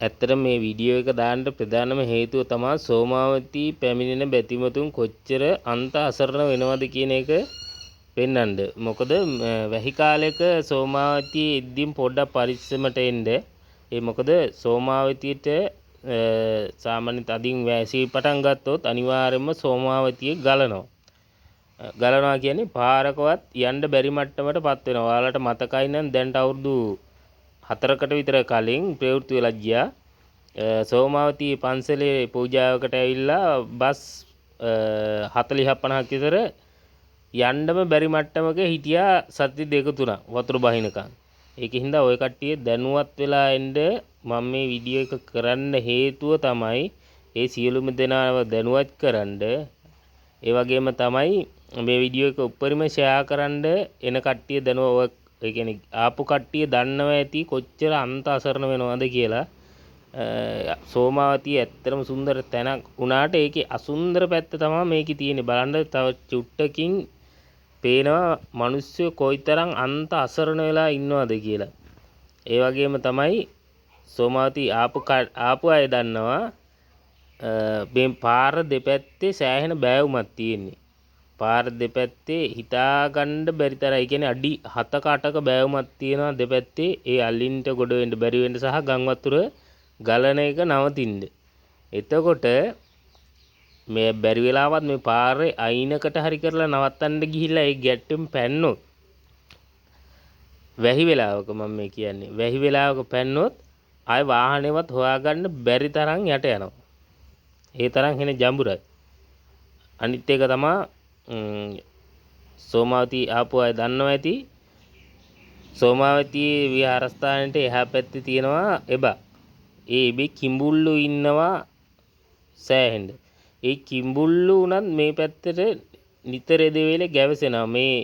ඇත්තටම මේ වීඩියෝ එක දාන්න ප්‍රධානම හේතුව තමයි සෝමාවතී පැමිණෙන බැතිමතුන් කොච්චර අන්ත අසරණ වෙනවද කියන එක පෙන්වන්න. මොකද වැහි කාලයක සෝමාවතී ඉද්දීම් පොඩ්ඩක් පරිස්සමට එන්න. ඒ මොකද සෝමාවතියට සාමාන්‍ය තදින් වැසී පටන් ගත්තොත් අනිවාර්යයෙන්ම සෝමාවතිය ගලනවා. ගලනවා කියන්නේ පාරකවත් යන්න බැරි මට්ටමටපත් වෙනවා. ඔයාලට මතකයි නම් දැන්ට අවුරුදු 4කට විතර කලින් ප්‍රවෘත්ති වෙලා ගියා. සෝමාවතී පන්සලේ පූජාවකට ඇවිල්ලා බස් 40ක් 50ක් විතර යන්නම බැරි මට්ටමක හිටියා සති දෙක තුනක් වතුර බහිනකන්. ඒකින්ද ඔය කට්ටිය දැනුවත් වෙලා එන්න මම මේ වීඩියෝ එක කරන්න හේතුව තමයි ඒ සියලුම දෙනාව දැනුවත් කරන්න. ඒ වගේම තමයි මේ වීඩියෝ එක උඩරිම ෂෙයා කරන්න එන කට්ටිය දැනුව ඒ කියන්නේ ආපු කට්ටිය දන්නවා ඇති කොච්චර අන්ත අසරණ වෙනවද කියලා. සෝමාවතිය ඇත්තටම සුන්දර තැනක් වුණාට ඒකේ අසුන්දර පැත්ත තමයි මේකේ තියෙන්නේ. බලන්න තව චුට්ටකින් පේනවා මිනිස්සු කොයිතරම් අන්ත අසරණ වෙලා ඉන්නවද කියලා. ඒ වගේම තමයි සෝමාවතී ආපු අය දන්නවා මේ පාර දෙපැත්තේ සෑහෙන බෑවුමක් තියෙන්නේ. පාර දෙපැත්තේ හිතා ගන්න බැරි තරම් ඒ කියන්නේ අඩි 7ක 8ක බෑවුමක් තියෙනවා දෙපැත්තේ. ඒ අල්ලින්ට ගොඩ වෙන්න බැරි වෙන්න සහ ගම් වතුර ගලන එක නවතින්න. එතකොට මේ බැරි වෙලාවත් මේ පාරේ අයිනකට හරි කරලා නවත්තන්න ගිහිල්ලා ඒ ගැට්ටෙන් පැන්නොත් වැහි වෙලාවක මම මේ කියන්නේ වැහි වෙලාවක පැන්නොත් ආය වාහනේවත් හොයාගන්න බැරි තරම් යට යනවා. ඒ තරම් එන ජඹුරයි. අනිත් එක තමයි සෝමාවතී ආපු අය දන්නවා ඇති සෝමාවතී විහාරස්ථානෙට එහා පැත්තේ තියෙනවා එබා. ඒ ඉබේ කිඹුල්ලු ඉන්නවා සෑහෙන්න. ඒ කිඹුල්ලු උනත් මේ පැත්තට නිතර දෙවෙලේ ගැවසෙනවා. මේ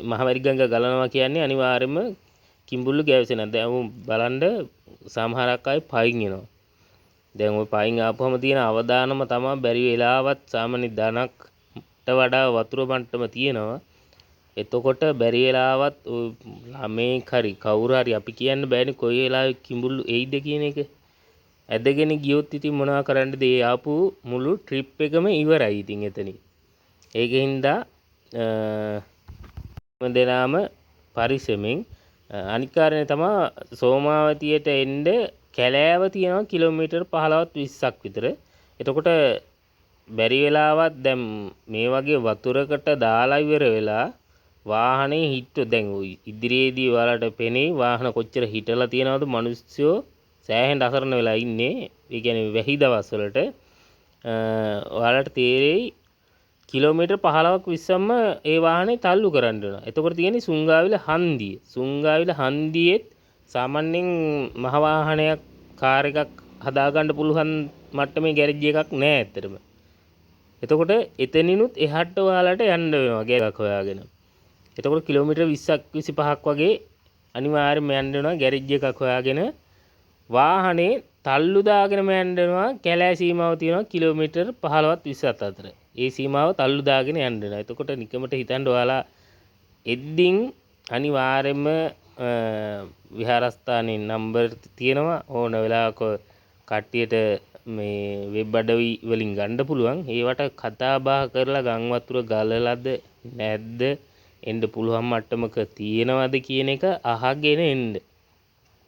මහවැරි ගඟ ගලනවා කියන්නේ අනිවාර්යයෙන්ම කිඹුල්ලු ගැවසෙනවා. දැන් බලන්න සමහරක් අය පයින් එනවා. දැන් ওই පයින් ආපුවම තියෙන අවදානම තමයි බැරි වෙලාවත් සාමාන්‍ය ධනක්ට වඩා වතුර මට්ටම තියෙනවා. එතකොට බැරි වෙලාවත් ළමේ හරි කවුරු හරි අපි කියන්න බෑනේ කොයි වෙලාවෙ කිඹුල්ලු එයිද කියන එක. ඇදගෙන ගියොත් ඉතින් මොනවා කරන්නද? ඒ ආපු මුළු ට්‍රිප් එකම ඉවරයි ඉතින් එතනින්. ඒකින්ද දෙනාම පරිස්සමෙන් අනිත් කාරණේ තමයි සෝමාවතියට එන්න කැලෑව තියෙනවා කිලෝමීටර් 15ක් 20ක් විතර. එතකොට බැරි වෙලාවත් දැන් මේ වගේ වතුරකට දාලා ඉවර වෙලා වාහනේ හිටු දැන් ඉදිරියේදී ඔයාලට පෙනේ වාහන කොච්චර හිටලා තියෙනවද මිනිස්සු සෑහෙන අසරණ වෙලා ඉන්නේ. ඒ කියන්නේ වැහි දවස්වලට ඔයාලට තේරෙයි කිලෝමීටර් 15ක් 20ක්ම ඒ වාහනේ තල්ලු කරන්න වෙනවා. එතකොට තියෙන්නේ සුංගාවිල හන්දිය. සුංගාවිල හන්දියෙත් සාමාන්‍යයෙන් මහ වාහනයක් කාර් එකක් හදාගන්න පුළුවන් මට්ටමේ ගෑරේජ් එකක් නෑ ඇත්තටම. එතකොට එතනිනුත් එහාට ඔයාලට යන්න වෙනවා ගෑරේජ් එකක් හොයාගෙන. එතකොට කිලෝමීටර් 20ක් 25ක් වගේ අනිවාර්යයෙන්ම යන්න වෙනවා ගෑරේජ් එකක් හොයාගෙන. වාහනේ තල්ලු දාගෙනම යන්න වෙනවා. කැලෑ සීමාව තියෙනවා කිලෝමීටර් 15ත් 20ත් අතර. ඒ සීමාව තල්ලු දාගෙන යන්න වෙනවා. එතකොට නිකමට හිතන්න ඔයාලා එද්දින් අනිවාර්යයෙන්ම විහාරස්ථානයේ නම්බර් තියෙනවා. ඕන වෙලාවක කට්ටියට මේ වෙබ් අඩවි වලින් ගන්න පුළුවන්. ඒවට කතා බහ කරලා ගම් වතුර ගලලාද නැද්ද එන්න පුළුවන් මට්ටමක තියෙනවද කියන එක අහගෙන එන්න.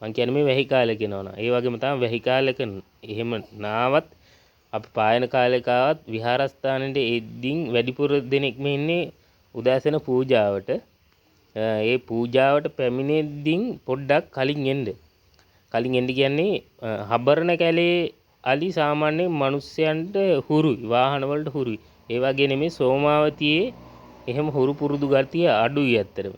මං කියන්නේ මේ වැහි කාලේ කියනවනම්. ඒ වගේම තමයි වැහි කාලෙක එහෙම නාවත් අපි පායන කාලෙක ආවත් විහාරස්ථානෙට එද්දින් වැඩිපුර දෙනෙක් මේ ඉන්නේ උදෑසන පූජාවට. ඒ පූජාවට පැමිණෙද්දින් පොඩ්ඩක් කලින් එන්න. කලින් එන්න කියන්නේ හබරණ කැලේ අලි සාමාන්‍ය මිනිස්සයන්ට හුරුයි. වාහන වලට හුරුයි. ඒ වගේ නෙමෙයි සෝමාවතියේ එහෙම හුරු පුරුදු ගතිය අඩුයි ඇත්තටම.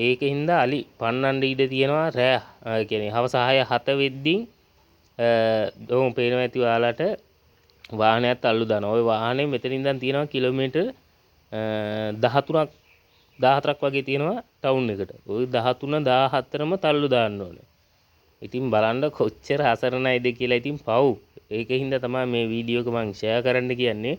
ඒකින්ද අලි පන්නන්න ඉඩ තියෙනවා රෑ. ඒ කියන්නේ හවස 6 7 වෙද්දී ඔවුන් පේනවා ඇති ඔයාලට වාහනයක් තල්ලු දානවා. ওই වාහනේ මෙතනින් ඉඳන් තියෙනවා කිලෝමීටර් 13ක් 14ක් වගේ තියෙනවා ටවුන් එකට. ওই 13 14ම තල්ලු දාන්න ඕනේ. ඉතින් බලන්න කොච්චර අසරණයිද කියලා. ඉතින් පව්. ඒකින්ද තමයි මේ වීඩියෝ එක මම ෂෙයා කරන්න කියන්නේ.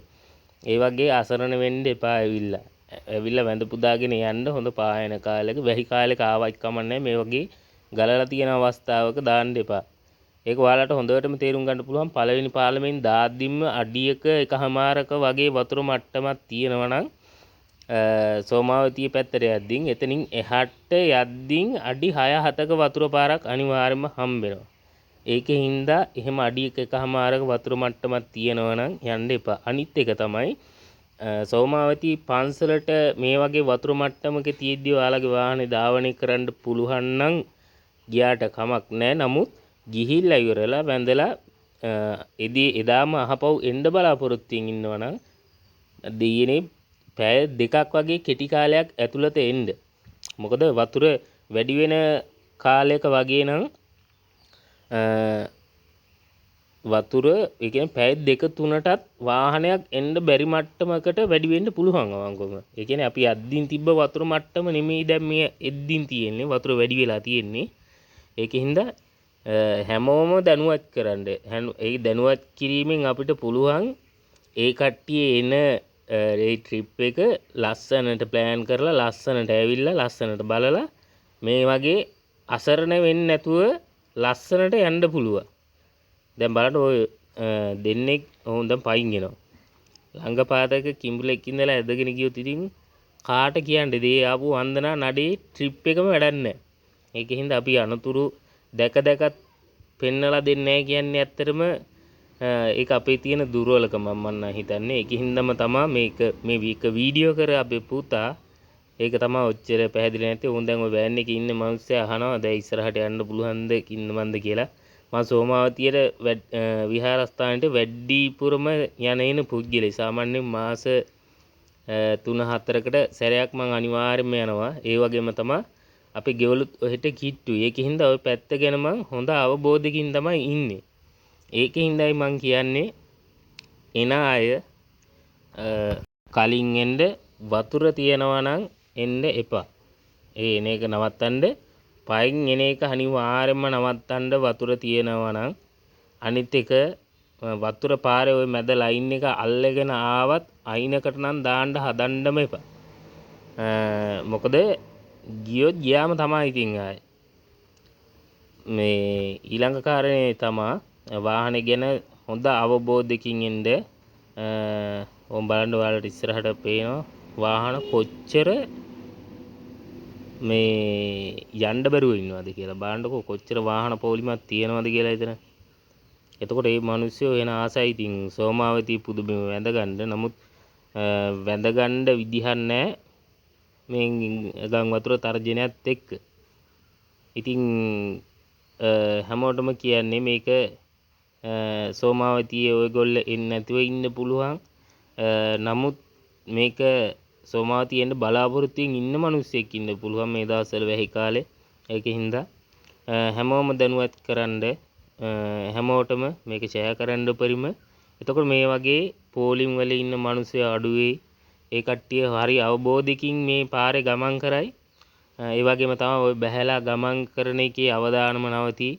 ඒ වගේ අසරණ වෙන්න එපා ඇවිල්ලා වැඳ පුදාගෙන යන්න හොඳ පායන කාලෙක වැහි කාලෙක ආවත් කමන්නේ මේ වගේ ගලලා තියෙන අවස්ථාවක දාන්න එපා. ඒක ඔයාලට හොඳටම තේරුම් ගන්න පුළුවන් පළවෙනි පාලමෙන් දාද්දිම අඩියක එකහමාරක වගේ වතුර මට්ටමක් තියෙනවා නම් සෝමාවතිය පැත්තට යද්දින් එතනින් එහාට යද්දින් අඩි 6-7ක වතුර පාරක් අනිවාර්යයෙන්ම හම්බ වෙනවා. ඒකේ හින්දා එහෙම අඩියක එකහමාරක වතුර මට්ටමක් තියෙනවා නම් යන්න එපා. අනිත් එක තමයි සෝමාවති පන්සලට මේ වගේ වතුර මට්ටමක තියෙද්දි ඔයාලගේ වාහනේ ධාවනය කරන්න පුළුවන් නම් ගියාට කමක් නැහැ. නමුත් ගිහිල්ලා ඉවරලා වැඳලා එදාම අහපව් එන්න බලාපොරොත්තුෙන් ඉන්නවා නම් දෙයනේ පැය 2ක් වගේ කෙටි කාලයක් ඇතුළත එන්න. මොකද වතුර වැඩි වෙන කාලයක වගේ නම් වතුර ඒ කියන්නේ පැය 2-3ටත් වාහනයක් එන්න බැරි මට්ටමකට වැඩි වෙන්න පුළුවන් අවංකවම. ඒ කියන්නේ අපි අද්දින් තිබ්බ වතුර මට්ටම නෙමෙයි දැන් මේ එද්දින් තියෙන්නේ. වතුර වැඩි වෙලා තියෙන්නේ. ඒකින්ද හැමෝම දැනුවත් කරන්න. ඒ දැනුවත් කිරීමෙන් අපිට පුළුවන් ඒ කට්ටිය එන ඒ ට්‍රිප් එක ලස්සනට ප්ලෑන් කරලා ලස්සනට ඇවිල්ලා ලස්සනට බලලා මේ වගේ අසරණ වෙන්නේ නැතුව ලස්සනට යන්න පුළුවන්. දැන් බලන්න ඔය දෙන්නෙක් හොඳම පයින් එනවා. ළඟපාතක කිඹුලෙක් ඉඳලා ඇදගෙන ගියොත් ඉතින් කාට කියන්නේ දේ ආපු වන්දනා නඩේ ට්‍රිප් එකම වැඩක් නැහැ. ඒකෙන්ද අපි අනතුරු දැක පෙන්නලා දෙන්නේ නැහැ කියන්නේ ඇත්තටම ඒක අපේ තියෙන දුර්වලකම මම හිතන්නේ. ඒකින්දම තමයි මේ වීඩියෝ කර අපේ පුතා ඒක තමයි ඔච්චර පැහැදිලි නැත්තේ. උන් දැන් ඔය වෑන් එකේ ඉන්න මිනිස්සයා අහනවා දැන් ඉස්සරහට යන්න පුළුවන්ද කින්නමන්ද කියලා. මම සෝමාවතියට විහාරස්ථානෙට වැඩිපුරම යන පුද්ගලෙක්. සාමාන්‍යයෙන් මාස 3-4කට සැරයක් මම අනිවාර්යයෙන්ම යනවා. ඒ වගේම තමයි අපි ගෙවලුත් ඔහෙට කිට්ටුයි. ඒකින්ද ඔය පැත්ත ගැන මම හොඳ අවබෝධයකින් තමයි ඉන්නේ. ඒකින්දයි මම කියන්නේ එන අය කලින් එන්න වතුර තියනවා නම් එන්න එපා. ඒ එන එක නවත්තන්න. පයින් එන එක අනිවාර්යයෙන්ම නවත්තන්න වතුර තියනවා නම්. අනිත් එක වතුර පාරේ ওই මැද ලයින් එක අල්ලගෙන ආවත් අයිනකට නම් දාන්න හදන්නම එපා. මොකද ගියොත් ගියාම තමයි ඉතින් ආයේ. මේ ඊළඟ කාරණේ තමයි වාහනේ ගැන හොඳ අවබෝධයකින් එන්න. ඕම් බලන්න ඔයාලට ඉස්සරහට පේනවා වාහන කොච්චර මේ යන්න බැරුව ඉන්නවද කියලා. බලන්නකෝ කොච්චර වාහන පොලිමක් තියෙනවද කියලා එතන. එතකොට මේ මිනිස්සු වෙන ආසයි ඉතින් සෝමාවතී පුදුබිම වැඳ ගන්න. නමුත් වැඳ ගන්න විදිහක් නැහැ මේ ගම් වතුර තර්ජනයත් එක්ක. ඉතින් හැමෝටම කියන්නේ මේක සෝමාවතියේ ඔයගොල්ලෝ එන්නේ නැතුව ඉන්න පුළුවන්. නමුත් මේක සෝමාවතියෙන් බලාපොරොත්තුෙන් ඉන්න මිනිස්සෙක් ඉන්න පුළුවන් මේ දවස්වල වැහි කාලේ. ඒකින්ද හැමෝම දැනුවත් කරන්න හැමෝටම මේක ෂෙයා කරන්න උපරිම. එතකොට මේ වගේ පෝලිම් වල ඉන්න මිනිස්සු අඩු වෙයි. ඒ කට්ටිය හරි අවබෝධයකින් මේ පාරේ ගමන් කරයි. ඒ වගේම තමයි ওই බහැලා ගමන් කරන එකේ අවදානම නවතී.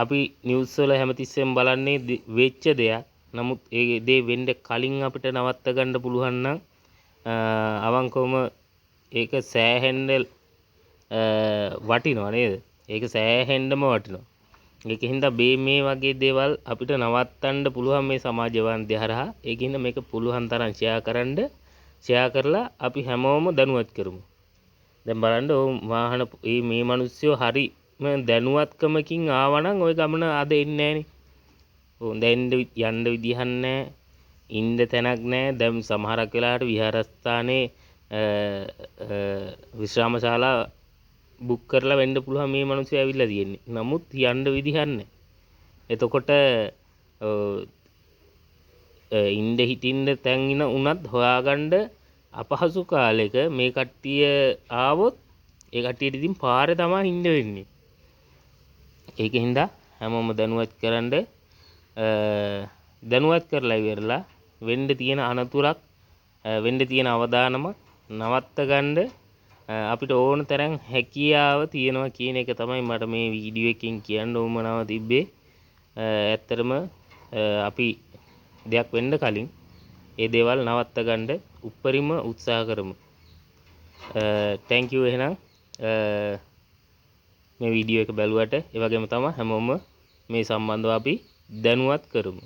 අපි නිවුස් වල හැමතිස්සෙම බලන්නේ වෙච්ච දෙයක්. නමුත් ඒ දේ වෙන්න කලින් අපිට නවත්ත ගන්න පුළුවන් නම් අවංකවම ඒක සෑහෙන්න වටිනවා නේද? ඒක සෑහෙන්නම වටිනවා. ඒකින්ද මේ වගේ දේවල් අපිට නවත්තන්න පුළුවන් මේ සමාජවාන්තය හරහා. ඒකින්ද මේක පුළුවන් තරම් ෂෙයා කරලා අපි හැමෝම දැනුවත් කරමු. දැන් බලන්න වාහන මේ මිනිස්සු හරිම දැනුවත්කමකින් ආවනම් ওই ගමන අද එන්නේ නැහනේ. දැන් යන්න විදිහක් නැහැ. ඉන්න තැනක් නැහැ. දැන් සමහරක් වෙලාවට විහාරස්ථානයේ විශ්‍රාමශාලා බුක් කරලා වෙන්න පුළුවන් මේ මිනිස්සු ඇවිල්ලා තියෙන්නේ. නමුත් යන්න විදිහක් නැහැ. එතකොට ඉන්න හිටින්න තැන් ඉන උනත් හොයාගන්න අපහසු කාලෙක මේ කට්ටිය ආවොත් ඒ කට්ටියට ඉතින් පාරේ තමයි ඉන්න වෙන්නේ. ඒකින්ද හැමෝම දැනුවත් කරලා ඉවරලා වෙන්න තියෙන අනතුරක් වෙන්න තියෙන අවදානම නවත්ත ගන්න අපිට ඕන තරම් හැකියාව තියෙනවා කියන එක තමයි මට මේ වීඩියෝ එකකින් කියන්න උවමනාව තිබ්බේ. ඇත්තටම අපි දෙයක් වෙන්න කලින් ඒ දේවල් නවත්ත ගන්න උපරිම උත්සාහ කරමු. thank you එහෙනම් මේ වීඩියෝ එක බැලුවට. ඒ වගේම තමයි හැමෝම මේ සම්බන්ධව අපි දැනුවත් කරමු.